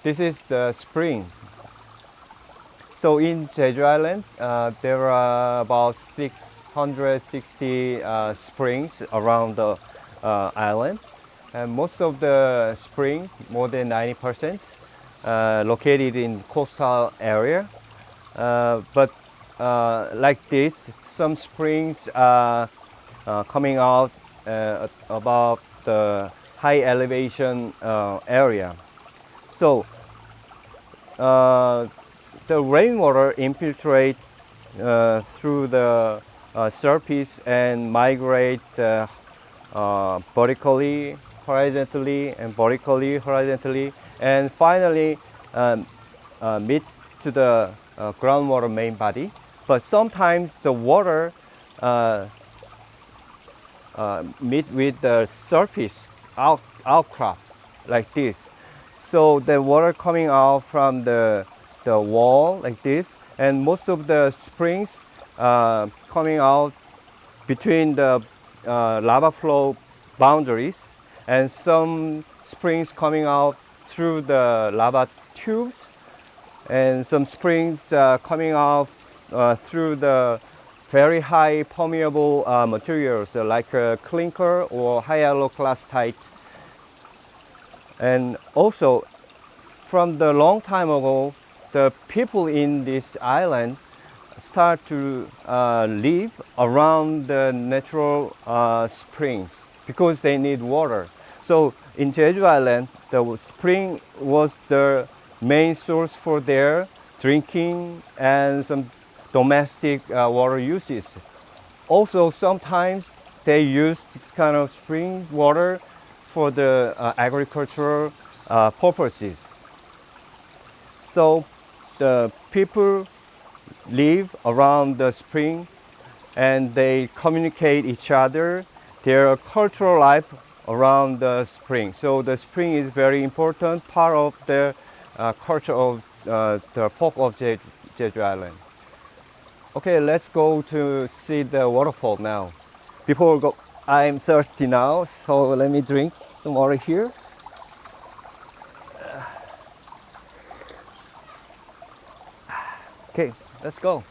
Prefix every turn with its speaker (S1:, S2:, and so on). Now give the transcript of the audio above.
S1: this is the spring. So in Jeju Island, there are about 660 springs around the island. And most of the spring, more than 90%, located in coastal area. But like this, some springs are coming out above the high elevation area. So the rainwater infiltrate through the surface and migrate vertically, horizontally, and vertically, horizontally, and finally meet to the groundwater main body. But sometimes the water meet with the surface outcrop like this. So the water coming out from the wall like this, and most of the springs coming out between the lava flow boundaries, and some springs coming out through the lava tubes, and some springs coming out through the very high permeable materials like clinker or high hyaloclastite. And also, from the long time ago, the people in this island start to live around the natural springs because they need water. So in Jeju Island, the spring was the main source for their drinking and some domestic water uses. Also, sometimes they use this kind of spring water for the agricultural purposes. So the people live around the spring and they communicate each other, their cultural life around the spring. So the spring is very important part of the culture of the folk of Jeju Island. Okay, let's go to see the waterfall now. Before we go, I'm thirsty now, so let me drink some water here. Okay, let's go.